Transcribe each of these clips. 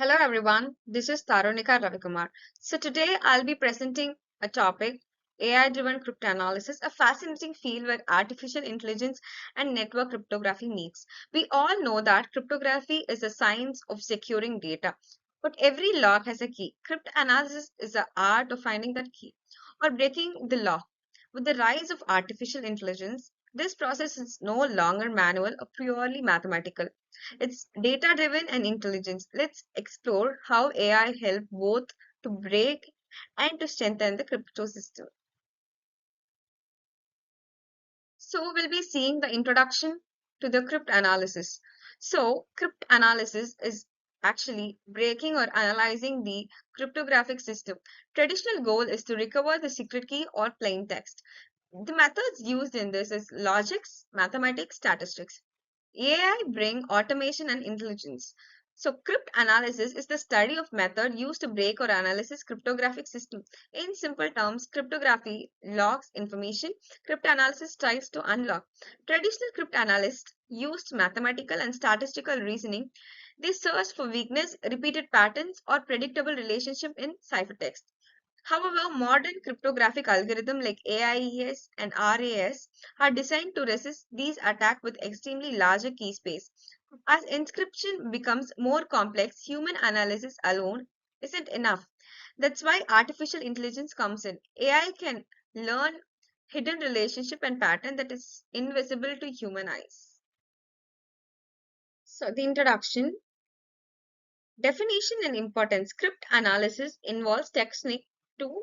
Hello everyone, this is Tarunika Ravikumar. So today I'll be presenting a topic AI-driven cryptanalysis, a fascinating field where artificial intelligence and network cryptography meets. We all know that cryptography is a science of securing data, but every lock has a key. Cryptanalysis is the art of finding that key or breaking the lock. With the rise of artificial intelligence, this process is no longer manual or purely mathematical. It's data driven and intelligence. Let's explore how AI help both to break and to strengthen the crypto system. So we'll be seeing the introduction to the cryptanalysis. So cryptanalysis is actually breaking or analyzing the cryptographic system. Traditional goal is to recover the secret key or plain text. The methods used in this is logics, mathematics, statistics. AI bring automation and intelligence. So cryptanalysis is the study of method used to break or analyze cryptographic system. In simple terms, cryptography logs information, cryptanalysis tries to unlock. Traditional cryptanalysts used mathematical and statistical reasoning. They searched for weakness, repeated patterns, or predictable relationship in ciphertext. However, modern cryptographic algorithms like AIES and RAS are designed to resist these attacks with extremely larger key space. As encryption becomes more complex, human analysis alone isn't enough. That's why artificial intelligence comes in. AI can learn hidden relationship and pattern that is invisible to human eyes. So the introduction. Definition and importance. Crypt analysis involves technique to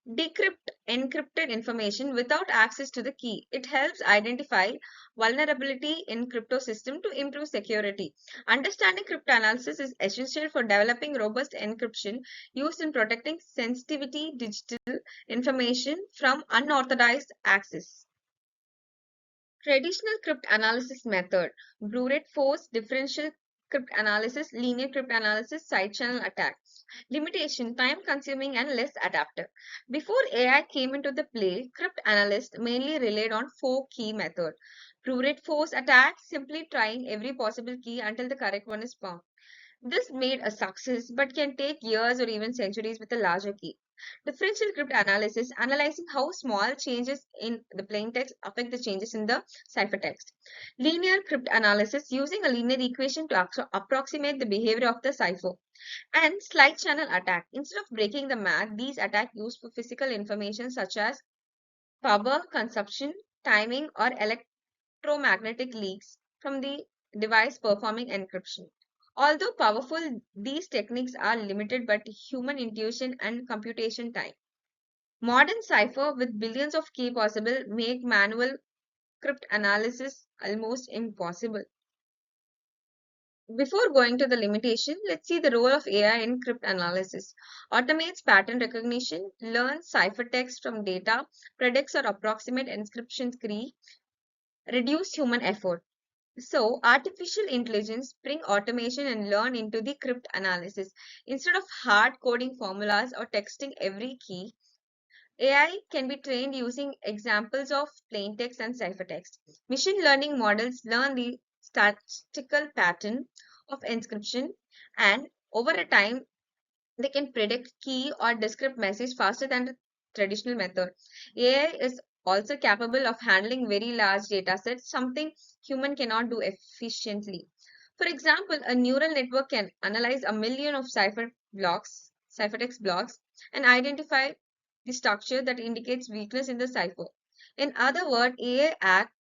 decrypt encrypted information without access to the key. It helps identify vulnerability in crypto system to improve security. Understanding cryptanalysis is essential for developing robust encryption used in protecting sensitivity digital information from unauthorized access. Traditional cryptanalysis method, brute force, differential cryptanalysis, linear cryptanalysis, side channel attack. Limitation, time consuming and less adaptive. Before AI came into the play, cryptanalysts mainly relied on four key method. Brute force attack, simply trying every possible key until the correct one is found. This made a success, but can take years or even centuries with a larger key. Differential cryptanalysis, analyzing how small changes in the plain text affect the changes in the ciphertext. Linear cryptanalysis, using a linear equation to approximate the behavior of the cipher. And slide channel attack. Instead of breaking the math, these attacks use for physical information such as power consumption, timing, or electromagnetic leaks from the device performing encryption. Although powerful, these techniques are limited by human intuition and computation time. Modern cipher with billions of key possible make manual cryptanalysis almost impossible. Before going to the limitation, let's see the role of AI in cryptanalysis. Automates pattern recognition, learns ciphertext from data, predicts or approximate encryption key, reduce human effort. So, artificial intelligence bring automation and learn into the crypt analysis. Instead of hard coding formulas or texting every key, AI can be trained using examples of plain text and ciphertext. Machine learning models learn the statistical pattern of encryption, and over a time they can predict key or decrypt message faster than the traditional method. AI is also capable of handling very large data sets, something human cannot do efficiently. For example, a neural network can analyze a million of ciphertext blocks, and identify the structure that indicates weakness in the cipher. In other words, AI acts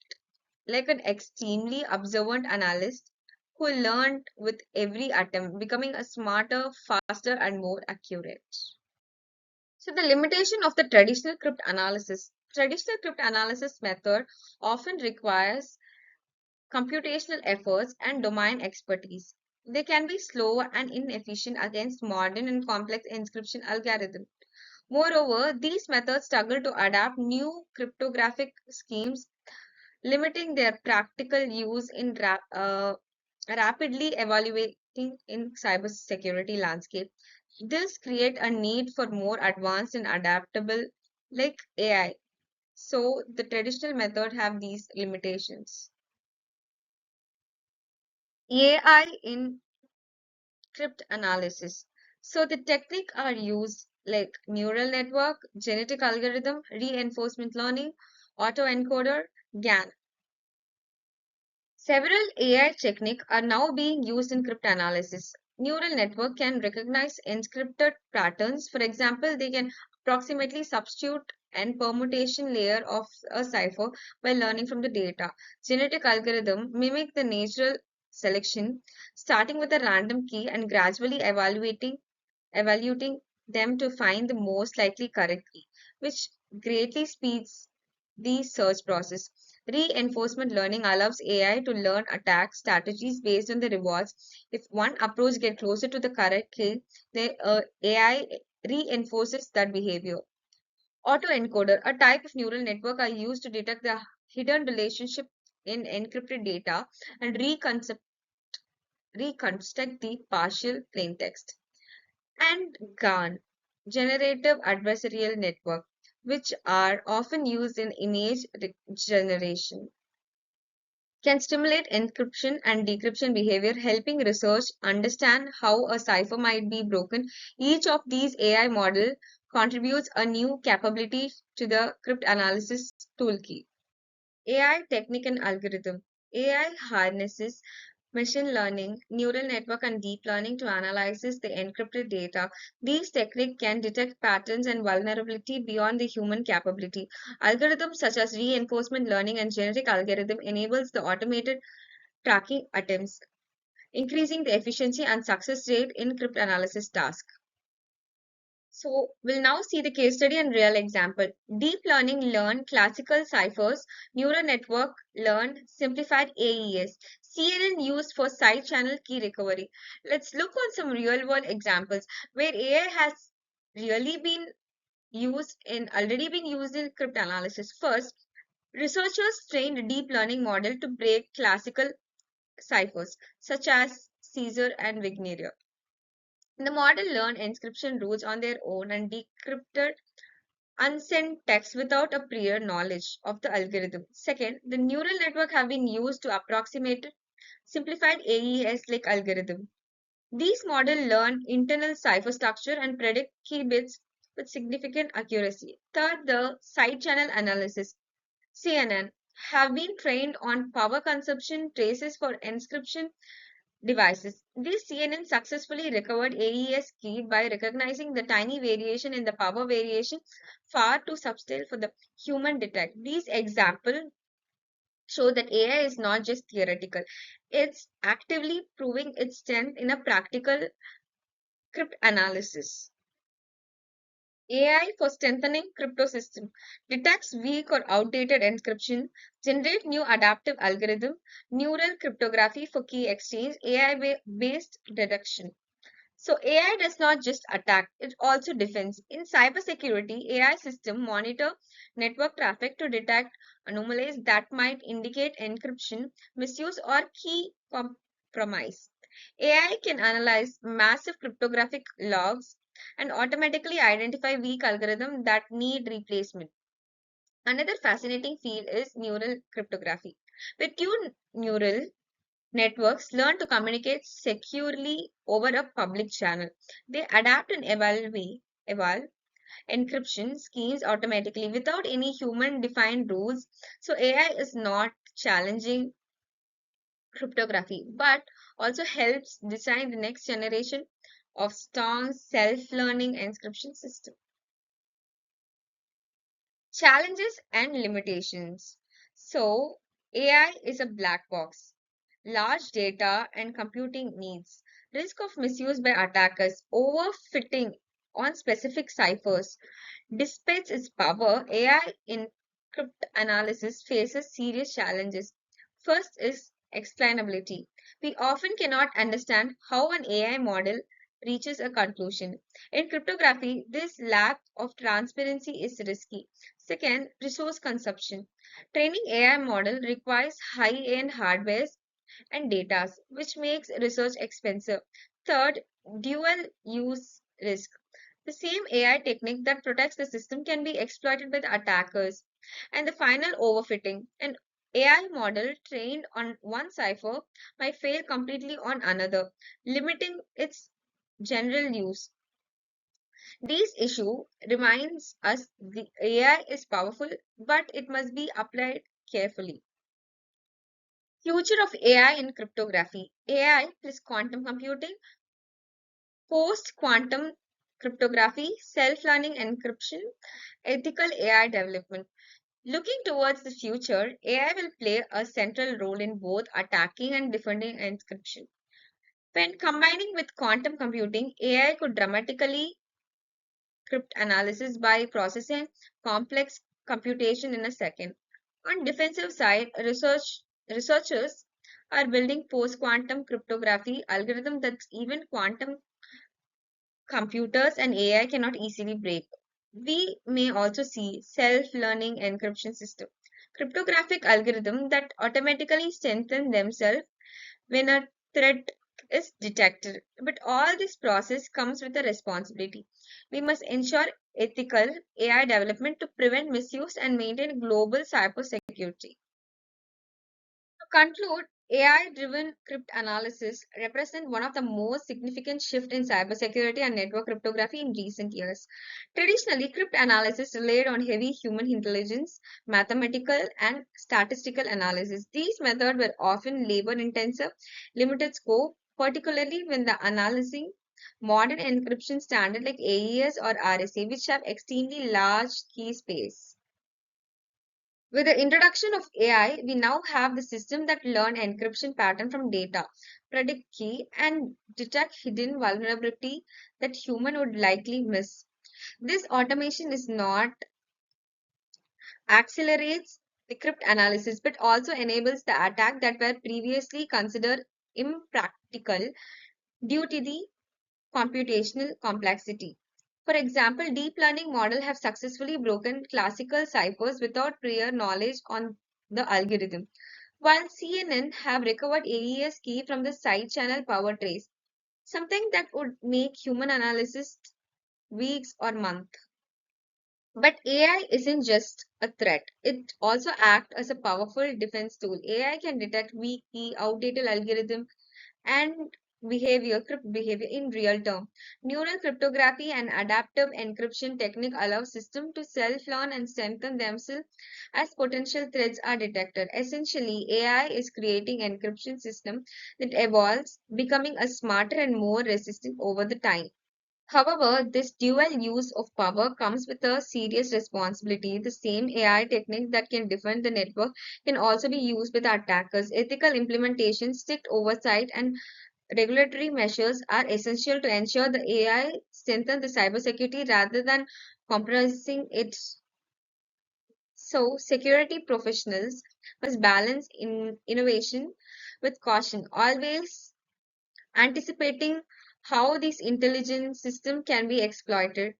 like an extremely observant analyst who learned with every attempt, becoming a smarter, faster, and more accurate. So the limitation of the traditional cryptanalysis. Traditional cryptanalysis method often requires computational efforts and domain expertise. They can be slow and inefficient against modern and complex encryption algorithms. Moreover, these methods struggle to adapt new cryptographic schemes, limiting their practical use in rapidly evaluating in cybersecurity landscape. This create a need for more advanced and adaptable like AI. So the traditional method have these limitations. AI in Cryptanalysis. So the technique are used like neural network, genetic algorithm, reinforcement learning, autoencoder, GAN. Several AI techniques are now being used in cryptanalysis. Neural network can recognize encrypted patterns. For example, they can approximately substitute and permutation layer of a cipher by learning from the data. Genetic algorithm mimic the natural selection, starting with a random key and gradually evaluating them to find the most likely correct key, which greatly speeds the search process. Reinforcement learning allows AI to learn attack strategies based on the rewards. If one approach gets closer to the correct key, the AI reinforces that behavior. Autoencoder, a type of neural network, are used to detect the hidden relationship in encrypted data and reconstruct the partial plain text. And GAN, generative adversarial network, which are often used in image generation, can stimulate encryption and decryption behavior, helping research understand how a cipher might be broken. Each of these AI model contributes a new capability to the cryptanalysis toolkit. AI technique and algorithm. AI harnesses machine learning, neural network, and deep learning to analyze the encrypted data. These techniques can detect patterns and vulnerability beyond the human capability. Algorithms such as reinforcement learning and genetic algorithm enables the automated tracking attempts, increasing the efficiency and success rate in cryptanalysis tasks. So we'll now see the case study and real example. Deep learning learned classical ciphers. Neural network learned simplified AES. CNN used for side channel key recovery. Let's look on some real world examples where AI has really been already been used in cryptanalysis. First, researchers trained a deep learning model to break classical ciphers such as Caesar and Vigneria. The model learned encryption rules on their own and decrypted unsent text without a prior knowledge of the algorithm. Second, the neural network have been used to approximate simplified AES like algorithm. These models learn internal cipher structure and predict key bits with significant accuracy. Third, the side channel analysis CNN have been trained on power consumption traces for encryption devices. This CNN successfully recovered AES key by recognizing the tiny variation in the power variation far too subtle for the human detect. These examples show that AI is not just theoretical, it's actively proving its strength in a practical cryptanalysis. AI for strengthening crypto system detects weak or outdated encryption, generate new adaptive algorithm, neural cryptography for key exchange, AI based detection. So AI does not just attack, it also defends. In cybersecurity, AI system monitor network traffic to detect anomalies that might indicate encryption, misuse, or key compromise. AI can analyze massive cryptographic logs and automatically identify weak algorithms that need replacement. Another fascinating field is neural cryptography, where two neural networks learn to communicate securely over a public channel. They adapt and evolve encryption schemes automatically without any human defined rules. So AI is not challenging cryptography, but also helps design the next generation of strong self-learning encryption system. Challenges and limitations. So, AI is a black box. Large data and computing needs. Risk of misuse by attackers. Overfitting on specific ciphers. Despite its power, AI in cryptanalysis faces serious challenges. First is explainability. We often cannot understand how an AI model reaches a conclusion. In cryptography, this lack of transparency is risky. Second, resource consumption. Training AI model requires high-end hardware and data, which makes research expensive. Third, dual use risk. The same AI technique that protects the system can be exploited by the attackers. And the final overfitting. An AI model trained on one cipher might fail completely on another, limiting its general use. This issue reminds us the AI is powerful, but it must be applied carefully. Future of AI in cryptography. AI plus quantum computing, post quantum cryptography, self learning encryption, ethical AI development. Looking towards the future, AI will play a central role in both attacking and defending encryption. When combining with quantum computing, AI could dramatically cryptanalysis by processing complex computation in a second. On defensive side, researchers are building post-quantum cryptography algorithm that even quantum computers and AI cannot easily break. We may also see self-learning encryption system, cryptographic algorithm that automatically strengthen themselves when a threat is detected. But all this process comes with a responsibility. We must ensure ethical AI development to prevent misuse and maintain global cybersecurity. To conclude, AI-driven cryptanalysis represent one of the most significant shifts in cybersecurity and network cryptography in recent years. Traditionally, cryptanalysis relied on heavy human intelligence, mathematical and statistical analysis. These methods were often labor-intensive, limited scope, particularly when the analyzing modern encryption standards like AES or RSA, which have extremely large key space. With the introduction of AI, we now have the system that learn encryption pattern from data, predict key, and detect hidden vulnerability that human would likely miss. This automation is not accelerates the cryptanalysis, but also enables the attack that were previously considered impractical due to the computational complexity. For example, deep learning models have successfully broken classical ciphers without prior knowledge on the algorithm, while CNN have recovered AES key from the side channel power trace, something that would make human analysis weeks or months. But AI isn't just a threat. It also acts as a powerful defense tool. AI can detect weak key, outdated algorithm, and crypt behavior in real time. Neural cryptography and adaptive encryption technique allow systems to self-learn and strengthen themselves as potential threats are detected. Essentially, AI is creating encryption system that evolves, becoming a smarter and more resistant over the time. However, this dual use of power comes with a serious responsibility. The same AI technique that can defend the network can also be used with attackers. Ethical implementation, strict oversight, and regulatory measures are essential to ensure the AI strengthens the cybersecurity rather than compromising it. So, security professionals must balance innovation with caution, always anticipating how this intelligent system can be exploited.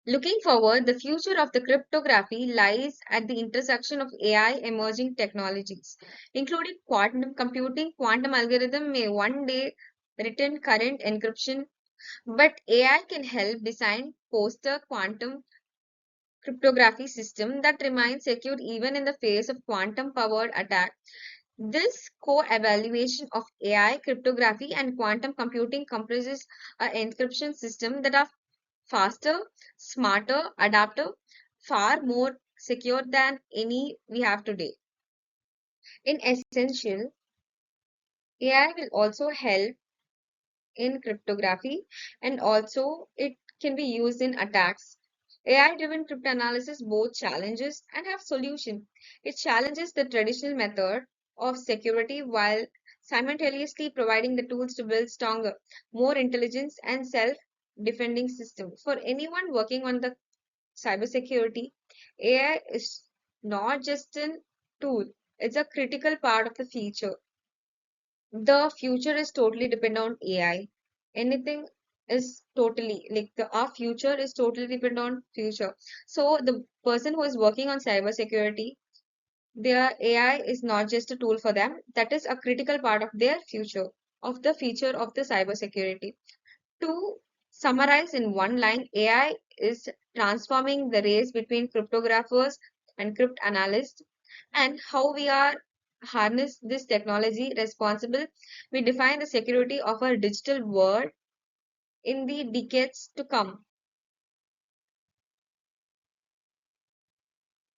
Looking forward, the future of the cryptography lies at the intersection of AI emerging technologies, including quantum computing. Quantum algorithm may one day return current encryption, but AI can help design poster quantum cryptography system that remain secure even in the face of quantum powered attack. This co-evaluation of AI, cryptography, and quantum computing comprises an encryption system that are faster, smarter, adaptive, far more secure than any we have today. In essential, AI will also help in cryptography and also it can be used in attacks. AI driven cryptanalysis both challenges and have solution. It challenges the traditional method of security while simultaneously providing the tools to build stronger, more intelligence and self defending system. For anyone working on the cybersecurity, AI is not just a tool, it's a critical part of the future. The future is totally dependent on AI. Anything is totally like our future is totally dependent on future. So the person who is working on cybersecurity, their AI is not just a tool for them. That is a critical part of their future, of the future of the cybersecurity. To summarize in one line, AI is transforming the race between cryptographers and cryptanalysts. and how we are harness this technology responsible. We define the security of our digital world in the decades to come.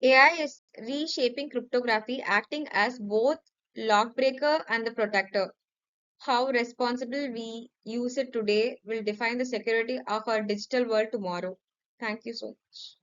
AI is reshaping cryptography, acting as both lockbreaker and the protector. How responsible we use it today will define the security of our digital world tomorrow. Thank you so much.